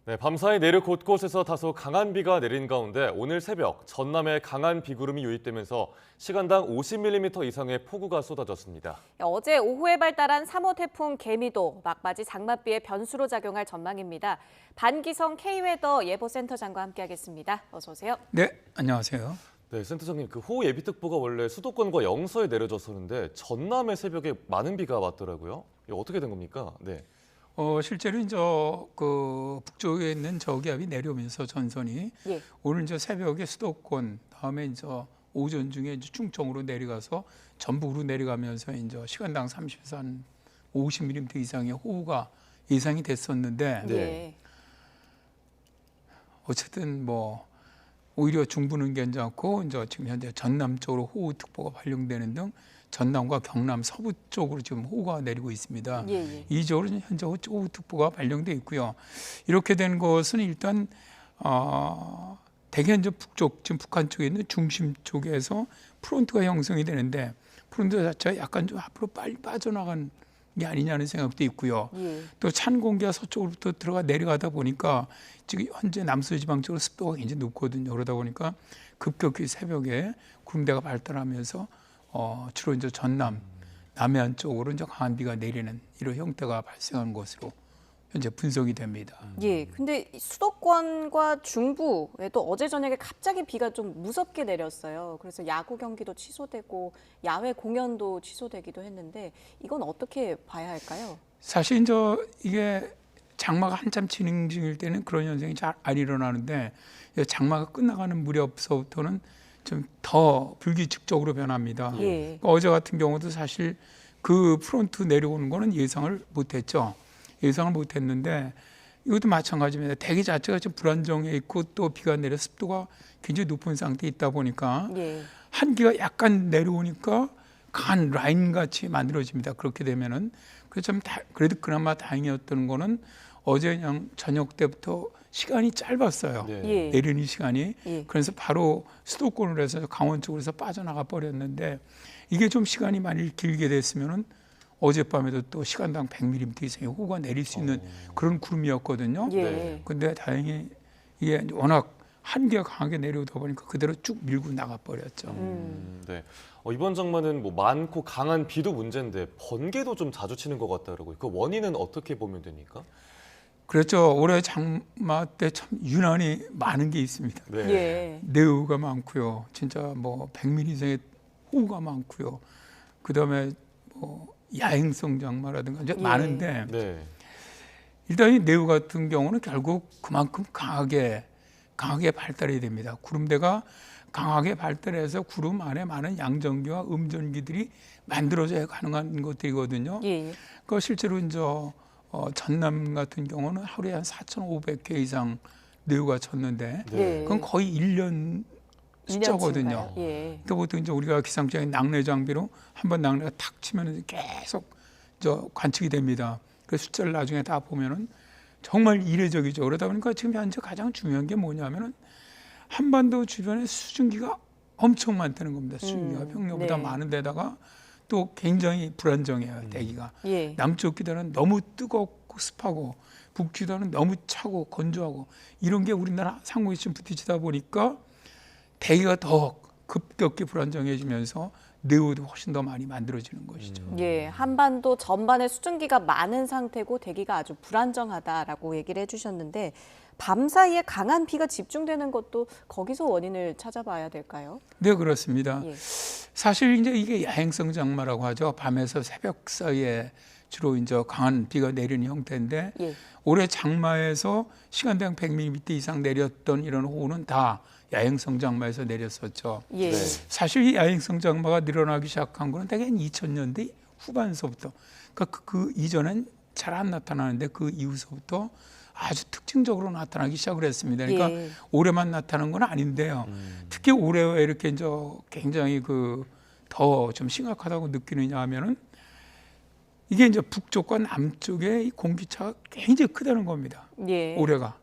네, 밤사이 내륙 곳곳에서 다소 강한 비가 내린 가운데 오늘 새벽 전남에 강한 비구름이 유입되면서 시간당 50mm 이상의 폭우가 쏟아졌습니다. 어제 오후에 발달한 3호 태풍 개미도 막바지 장맛비의 변수로 작용할 전망입니다. 반기성 K웨더 예보센터장과 함께하겠습니다. 어서 오세요. 네, 안녕하세요. 네, 센터장님, 호우 예비특보가 원래 수도권과 영서에 내려졌었는데 전남의 새벽에 많은 비가 왔더라고요. 이거 어떻게 된 겁니까? 네. 실제로 이제 그 북쪽에 있는 저기압이 내려오면서 전선이 오늘 이제 새벽에 수도권, 다음에 이제 오전 중에 이제 충청으로 내려가서 전북으로 내려가면서 이제 시간당 30에서 한 50mm 이상의 호우가 예상이 됐었는데 네. 어쨌든 뭐 오히려 중부는 괜찮고 이제 지금 현재 전남 쪽으로 호우특보가 발령되는 등 전남과 경남 서부 쪽으로 지금 호우가 내리고 있습니다. 이 지역으로 현재 호우특보가 발령돼 있고요. 이렇게 된 것은 일단 대개 이제 북쪽, 지금 북한 쪽에 있는 중심 쪽에서 프론트가 형성이 되는데 프론트 자체가 약간 좀 앞으로 빨리 빠져나간 게 아니냐는 생각도 있고요. 또 찬 공기가 서쪽으로부터 들어가 내려가다 보니까 지금 현재 남서지방 쪽으로 습도가 굉장히 높거든요. 그러다 보니까 급격히 새벽에 구름대가 발달하면서 주로 이제 전남, 남해안 쪽으로 이제 강한 비가 내리는 이런 형태가 발생하는 것으로 현재 분석이 됩니다. 근데 수도권과 중부에도 어제 저녁에 갑자기 비가 좀 무섭게 내렸어요. 그래서 야구 경기도 취소되고 야외 공연도 취소되기도 했는데 이건 어떻게 봐야 할까요? 사실 이제 이게 장마가 한참 진행 중일 때는 그런 현상이 잘 안 일어나는데 장마가 끝나가는 무렵서부터는 좀 더 불규칙적으로 변합니다. 그러니까 어제 같은 경우도 사실 그 프론트 내려오는 거는 예상을 못했죠. 예상을 못했는데 이것도 마찬가지입니다. 대기 자체가 좀 불안정해 있고 또 비가 내려 습도가 굉장히 높은 상태에 있다 보니까 한기가 약간 내려오니까 강한 라인 같이 만들어집니다. 그렇게 되면은 그래도 그나마 다행이었던 거는 어제 그냥 저녁 때부터 시간이 짧았어요. 내리는 시간이. 그래서 바로 수도권으로 해서 강원 쪽으로 빠져나가 버렸는데 이게 좀 시간이 많이 길게 됐으면은 어젯밤에도 또 시간당 100mm 이상의 호우가 내릴 수 있는 그런 구름이었거든요. 근데 다행히 이게 워낙 한기가 강하게 내려오다 보니까 그대로 쭉 밀고 나가 버렸죠. 네. 이번 장마는 뭐 많고 강한 비도 문제인데 번개도 좀 자주 치는 것 같더라고요. 그 원인은 어떻게 보면 됩니까? 그렇죠. 올해 장마 때 참 유난히 많은 게 있습니다. 내우가 많고요. 진짜 뭐 100mm 이상의 호우가 많고요. 그다음에 뭐 야행성 장마라든가 이제 많은데 일단 이 내우 같은 경우는 결국 그만큼 강하게 발달해야 됩니다. 구름대가 강하게 발달해서 구름 안에 많은 양전기와 음전기들이 만들어져야 가능한 것들이거든요. 그 실제로 이제 전남 같은 경우는 하루에 한 4,500회 이상 내우가 쳤는데 그건 거의 1년 숫자거든요. 그러니까 보통 이제 우리가 기상청의 낙뢰 장비로 한번 낙뢰가 탁 치면 계속 관측이 됩니다. 그 숫자를 나중에 다 보면은 정말 이례적이죠. 그러다 보니까 지금 현재 가장 중요한 게 뭐냐면은 한반도 주변에 수증기가 엄청 많다는 겁니다. 수증기가 평년보다 많은 데다가 또 굉장히 불안정해요. 대기가. 남쪽 기단은 너무 뜨겁고 습하고 북기단은 너무 차고 건조하고 이런 게 우리나라 상공에 지금 부딪히다 보니까 대기가 더 급격히 불안정해지면서 내우도 훨씬 더 많이 만들어지는 것이죠. 한반도 전반에 수증기가 많은 상태고 대기가 아주 불안정하다라고 얘기를 해주셨는데 밤사이에 강한 비가 집중되는 것도 거기서 원인을 찾아봐야 될까요? 네, 그렇습니다. 사실 이제 이게 야행성 장마라고 하죠. 밤에서 새벽 사이에 주로 이제 강한 비가 내리는 형태인데 올해 장마에서 시간당 100mm 이상 내렸던 이런 호우는 다 야행성 장마에서 내렸었죠. 사실 이 야행성 장마가 늘어나기 시작한 거는 대개 2000년대 후반서부터, 그러니까 그 이전엔 잘 안 나타나는데 그 이후서부터 아주 특징적으로 나타나기 시작을 했습니다. 그러니까 올해만 나타난 건 아닌데요. 특히 올해 왜 이렇게 이제 굉장히 더 좀 심각하다고 느끼느냐 하면은 이게 이제 북쪽과 남쪽의 공기차가 굉장히 크다는 겁니다. 올해가.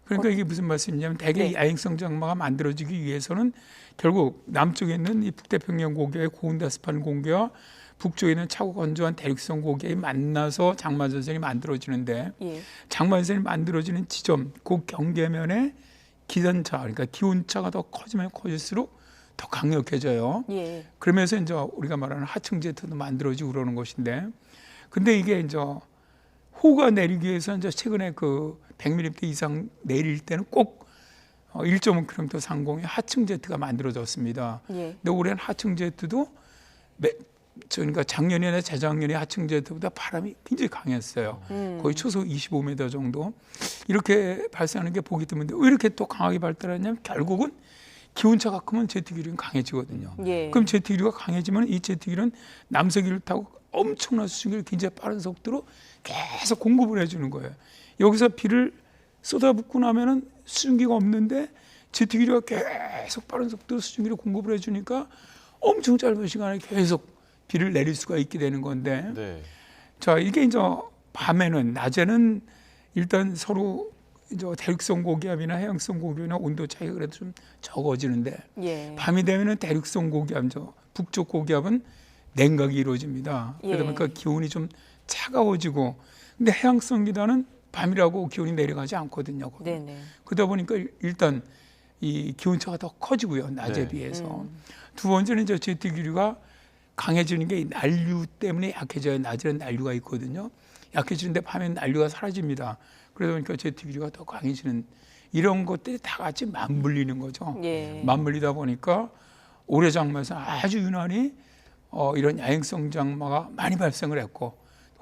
그러니까 이게 무슨 말씀이냐면 대개 야행성 장마가 만들어지기 위해서는 결국 남쪽에 있는 이 북태평양 고기의 고온다습한 공기와 북쪽에 있는 차고 건조한 대륙성 고기압이 만나서 장마전선이 만들어지는데 예. 장마전선이 만들어지는 지점, 그 경계면에 기전차, 그러니까 기온차가 더 커지면 커질수록 더 강력해져요. 예. 그러면서 이제 우리가 말하는 하층 제트도 만들어지고 그러는 것인데, 근데 이게 이제 호우가 내리기 위해서 이제 최근에 그 100mm 이상 내릴 때는 꼭 1.5km 상공에 하층 제트가 만들어졌습니다. 예. 근데 올해는 하층 제트도 그러니까 작년이나 재작년에 하층 제트보다 바람이 굉장히 강했어요. 거의 초속 25m 정도. 이렇게 발생하는 게 보기 드문데 왜 이렇게 또 강하게 발달하냐면 결국은 기온차가 크면 제트 기류는 강해지거든요. 예. 그럼 제트 기류가 강해지면 이 제트 기류는 남서기를 타고 엄청난 수증기를 굉장히 빠른 속도로 계속 공급을 해주는 거예요. 여기서 비를 쏟아붓고 나면은 수증기가 없는데 제트 기류가 계속 빠른 속도로 수증기를 공급을 해주니까 엄청 짧은 시간에 계속 비를 내릴 수가 있게 되는 건데, 네. 자 이게 이제 밤에는 낮에는 일단 서로 이제 대륙성 고기압이나 해양성 고기압이나 온도 차이가 그래도 좀 적어지는데 예. 밤이 되면은 대륙성 고기압, 북쪽 고기압은 냉각이 이루어집니다. 그러다 예. 보니까 기온이 좀 차가워지고, 근데 해양성 기단은 밤이라고 기온이 내려가지 않거든요. 거기. 네네. 그러다 보니까 일단 이 기온차가 더 커지고요, 낮에 네. 비해서. 두 번째는 이제 제트 기류가 강해지는 게 난류 때문에 약해져요. 낮에는 난류가 있거든요. 약해지는데 밤에는 난류가 사라집니다. 그러다 보니까 제트 기류가 더 강해지는 이런 것들이 다 같이 맞물리는 거죠. 예. 맞물리다 보니까 올해 장마에서 아주 유난히 이런 야행성 장마가 많이 발생을 했고,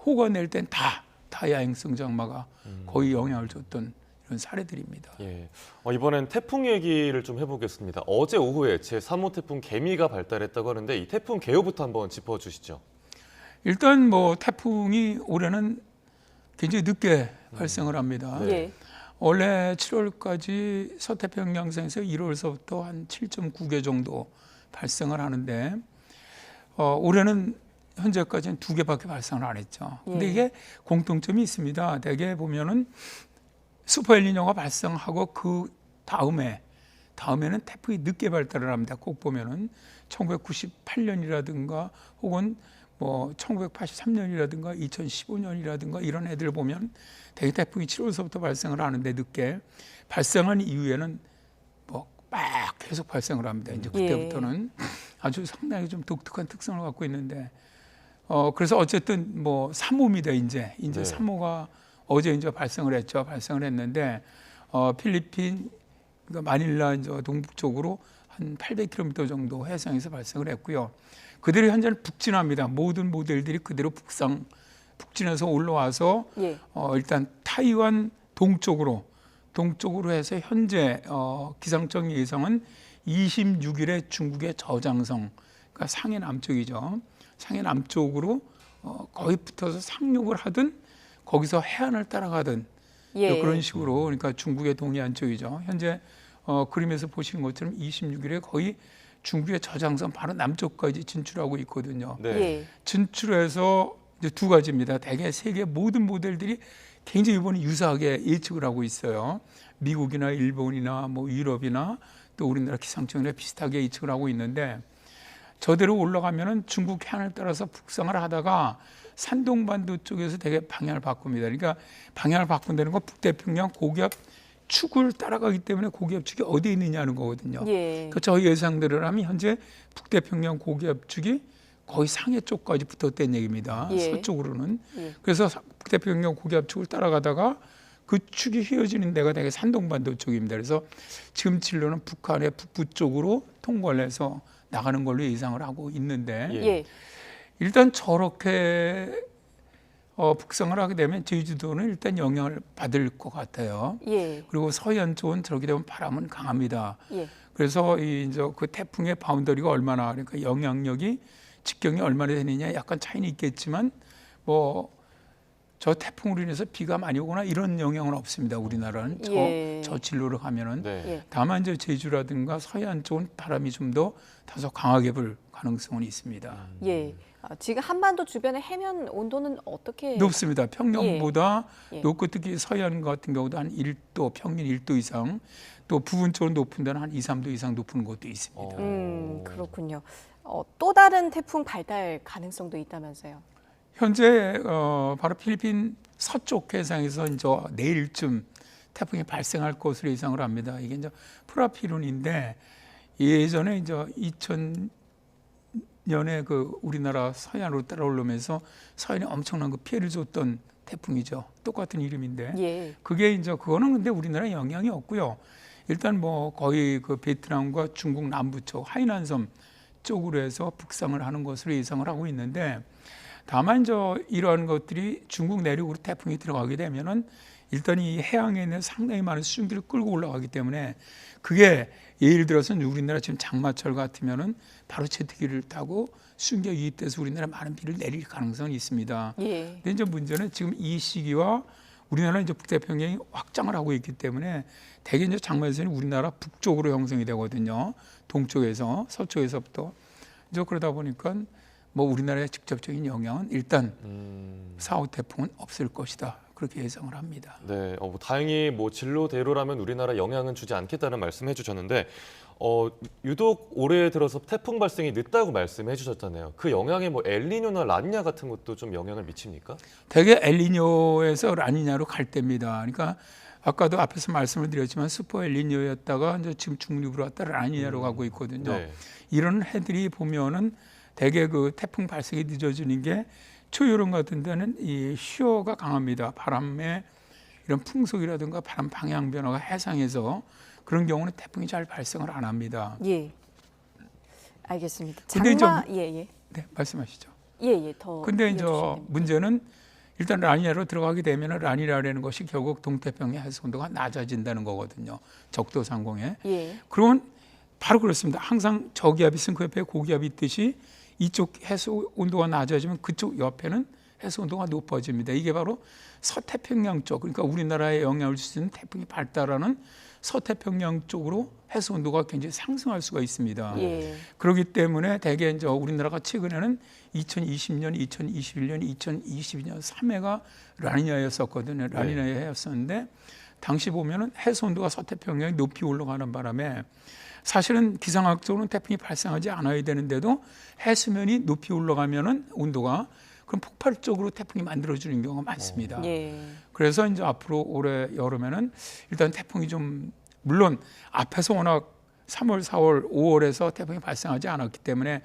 호가 낼 땐 다 야행성 장마가 거의 영향을 줬던 이런 사례들입니다. 예. 이번엔 태풍 얘기를 좀 해보겠습니다. 어제 오후에 제3호 태풍 개미가 발달했다고 하는데 이 태풍 개요부터 한번 짚어주시죠. 일단 뭐 태풍이 올해는 굉장히 늦게 발생을 합니다. 네. 예. 원래 7월까지 서태평양성에서 1월서부터 한 7.9개 정도 발생을 하는데 올해는 현재까지는 2개밖에 발생을 안 했죠. 근데 예. 이게 공통점이 있습니다. 대개 보면은 슈퍼 엘니뇨가 발생하고 그 다음에는 태풍이 늦게 발달을 합니다. 꼭 보면은 1998년이라든가 혹은 뭐 1983년이라든가 2015년이라든가 이런 애들 보면 대개 태풍이 7월서부터 발생을 하는데 늦게 발생한 이후에는 뭐 막 계속 발생을 합니다. 이제 그때부터는 아주 상당히 좀 독특한 특성을 갖고 있는데 그래서 어쨌든 뭐 3호입니다. 이제 네. 3호가 어제 이제 발생을 했는데 필리핀 그러니까 마닐라 이제 동북쪽으로 한 800km 정도 해상에서 발생을 했고요. 그대로 현재는 북진합니다. 모든 모델들이 그대로 북진해서 올라와서 예. 일단 타이완 동쪽으로 해서 현재 기상청 예상은 26일에 중국의 저장성, 그러니까 상해 남쪽이죠. 상해 남쪽으로 거의 붙어서 상륙을 하든 거기서 해안을 따라가든 예. 그런 식으로, 그러니까 중국의 동해안 쪽이죠. 현재 그림에서 보시는 것처럼 26일에 거의 중국의 저장선 바로 남쪽까지 진출하고 있거든요. 네. 예. 진출해서 이제 두 가지입니다. 대개 세계 모든 모델들이 굉장히 이번에 유사하게 예측을 하고 있어요. 미국이나 일본이나 뭐 유럽이나 또 우리나라 기상청이나 비슷하게 예측을 하고 있는데, 저대로 올라가면은 중국 해안을 따라서 북상을 하다가 산동반도 쪽에서 되게 방향을 바꿉니다. 그러니까 방향을 바꾼다는 건 북태평양 고기압 축을 따라가기 때문에 고기압 축이 어디에 있느냐는 거거든요. 예. 그러니까 저희 예상대로 하면 현재 북태평양 고기압 축이 거의 상해 쪽까지 붙었다는 얘기입니다. 예. 서쪽으로는. 예. 그래서 북태평양 고기압 축을 따라가다가 그 축이 휘어지는 데가 되게 산동반도 쪽입니다. 그래서 지금 진로는 북한의 북부 쪽으로 통과를 해서 나가는 걸로 예상을 하고 있는데, 예. 일단 저렇게 북상을 하게 되면 제주도는 일단 영향을 받을 것 같아요. 예. 그리고 서해안 쪽은 저렇게 되면 바람은 강합니다. 예. 그래서 이제 그 태풍의 바운더리가 얼마나, 그러니까 영향력이 직경이 얼마나 되느냐 약간 차이는 있겠지만 뭐 저 태풍으로 인해서 비가 많이 오거나 이런 영향은 없습니다. 우리나라는 예. 저 진로로 가면은. 네. 예. 다만 이제 제주라든가 서해안 쪽은 바람이 좀 더 다소 강하게 불 가능성은 있습니다. 예. 지금 한반도 주변의 해면 온도는 어떻게? 높습니다. 평년보다 예. 높고 특히 서해안 같은 경우도 한 1도, 평균 1도 이상, 또 부분적으로 높은 데는 한 2, 3도 이상 높은 곳도 있습니다. 그렇군요. 또 다른 태풍 발달 가능성도 있다면서요? 현재 바로 필리핀 서쪽 해상에서 이제 내일쯤 태풍이 발생할 것으로 예상을 합니다. 이게 이제 프라피룬인데 예전에 이제 2000년에 그 우리나라 서해안으로 따라오면서 서해안에 엄청난 그 피해를 줬던 태풍이죠. 똑같은 이름인데 예. 그게 이제 그거는 근데 우리나라에 영향이 없고요. 일단 뭐 거의 그 베트남과 중국 남부 쪽 하이난섬 쪽으로 해서 북상을 하는 것으로 예상을 하고 있는데 다만 이러한 것들이 중국 내륙으로 태풍이 들어가게 되면은 일단 이 해양에 있는 상당히 많은 수증기를 끌고 올라가기 때문에 그게 예를 들어서 우리나라 지금 장마철 같으면은 바로 제트기를 타고 수증기가 유입돼서 우리나라에 많은 비를 내릴 가능성이 있습니다. 예. 근데 이제 문제는 지금 이 시기와 우리나라 이제 북태평양이 확장을 하고 있기 때문에 대개 이제 장마에서는 우리나라 북쪽으로 형성이 되거든요. 동쪽에서 서쪽에서부터 이제 그러다 보니까 뭐 우리나라의 직접적인 영향은 일단 4호 태풍은 없을 것이다. 그렇게 예상을 합니다. 네, 뭐 다행히 뭐 진로대로라면 우리나라 영향은 주지 않겠다는 말씀해 주셨는데 유독 올해 들어서 태풍 발생이 늦다고 말씀해 주셨잖아요. 그 영향에 뭐 엘니뇨나 라니냐 같은 것도 좀 영향을 미칩니까? 대개 엘니뇨에서 라니냐로 갈 때입니다. 그러니까 아까도 앞에서 말씀을 드렸지만 슈퍼 엘니뇨였다가 이제 지금 중립으로 왔다 라니냐로 가고 있거든요. 네. 이런 해들이 보면은 대개 그 태풍 발생이 늦어지는 게 초여름 같은 데는 이 시어가 강합니다. 바람의 이런 풍속이라든가 바람 방향 변화가 해상에서 그런 경우는 태풍이 잘 발생을 안 합니다. 예. 알겠습니다. 근데 장마 예. 네, 말씀하시죠. 예. 더 근데 이제 이어주시면 됩니다. 문제는 일단 라니냐로 들어가게 되면 라니냐라는 것이 결국 동태평양 해수 온도가 낮아진다는 거거든요. 적도 상공에. 예. 그러면 바로 그렇습니다. 항상 저기압이 있으면 그 옆에 고기압이 있듯이 이쪽 해수 온도가 낮아지면 그쪽 옆에는 해수 온도가 높아집니다. 이게 바로 서태평양 쪽, 그러니까 우리나라에 영향을 줄 수 있는 태풍이 발달하는 서태평양 쪽으로 해수 온도가 굉장히 상승할 수가 있습니다. 예. 그렇기 때문에 대개 이제 우리나라가 최근에는 2020년, 2021년, 2022년 3해가 라니냐였었거든요. 라니냐 해였었는데 당시 보면은 해수 온도가 서태평양이 높이 올라가는 바람에 사실은 기상학적으로는 태풍이 발생하지 않아야 되는데도 해수면이 높이 올라가면은 온도가 그럼 폭발적으로 태풍이 만들어지는 경우가 많습니다. 예. 그래서 이제 앞으로 올해 여름에는 일단 태풍이 좀 물론 앞에서 워낙 3월, 4월, 5월에서 태풍이 발생하지 않았기 때문에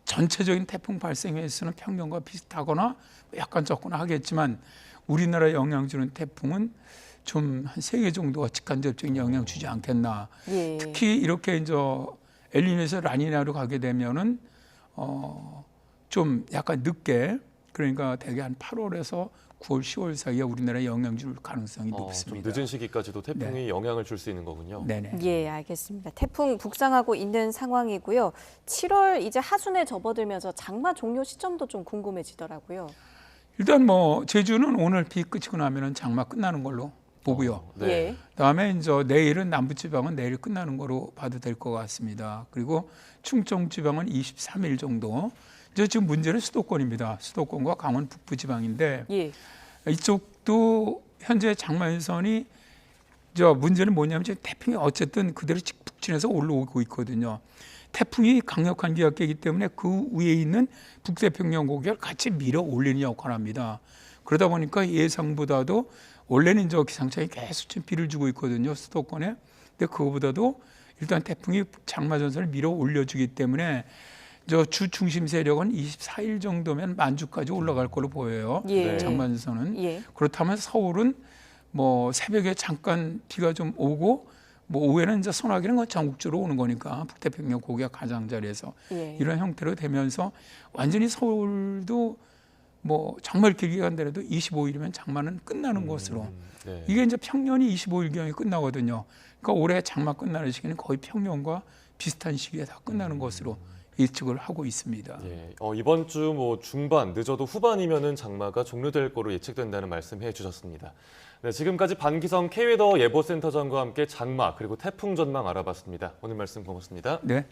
전체적인 태풍 발생 횟수는 평년과 비슷하거나 약간 적거나 하겠지만 우리나라에 영향 주는 태풍은 좀 한 3개 정도가 직간접적인 영향 주지 않겠나. 예. 특히 이렇게 이제 엘니뇨에서 라니냐로 가게 되면은 좀 약간 늦게 그러니까 대개 한 8월에서 9월, 10월 사이에 우리나라에 영향 줄 가능성이 좀 높습니다. 늦은 시기까지도 태풍이 영향을 줄 수 있는 거군요. 네네. 예, 알겠습니다. 태풍 북상하고 있는 상황이고요. 7월 이제 하순에 접어들면서 장마 종료 시점도 좀 궁금해지더라고요. 일단 뭐 제주는 오늘 비 그치고 나면은 장마 끝나는 걸로 보고요. 네. 예. 그다음에 이제 내일은 남부지방은 내일 끝나는 거로 봐도 될 것 같습니다. 그리고 충청지방은 23일 정도. 이제 지금 문제는 수도권입니다. 수도권과 강원 북부지방인데 예. 이쪽도 현재 장마연선이 저 문제는 뭐냐면 지금 태풍이 어쨌든 그대로 북진해서 올라오고 있거든요. 태풍이 강력한 기압계이기 때문에 그 위에 있는 북태평양 고기를 같이 밀어 올리는 역할을 합니다. 그러다 보니까 예상보다도 원래는 저 기상청이 계속 좀 비를 주고 있거든요. 수도권에. 근데 그거보다도 일단 태풍이 장마 전선을 밀어 올려주기 때문에 저 주 중심 세력은 24일 정도면 만주까지 올라갈 걸로 보여요. 예. 장마 전선은. 예. 그렇다면 서울은 뭐 새벽에 잠깐 비가 좀 오고 뭐 오후에는 이제 소나기는 건 전국적으로 오는 거니까 북태평양 고기가 가장자리에서 예. 이런 형태로 되면서 완전히 서울도 뭐 정말 길게 간다라도 25일이면 장마는 끝나는 것으로 네. 이게 이제 평년이 25일경에 끝나거든요. 그러니까 올해 장마 끝나는 시기는 거의 평년과 비슷한 시기에 다 끝나는 것으로 예측을 하고 있습니다. 예, 이번 주 뭐 중반 늦어도 후반이면은 장마가 종료될 거로 예측된다는 말씀해 주셨습니다. 네, 지금까지 반기성 K웨더 예보센터장과 함께 장마 그리고 태풍 전망 알아봤습니다. 오늘 말씀 고맙습니다. 네.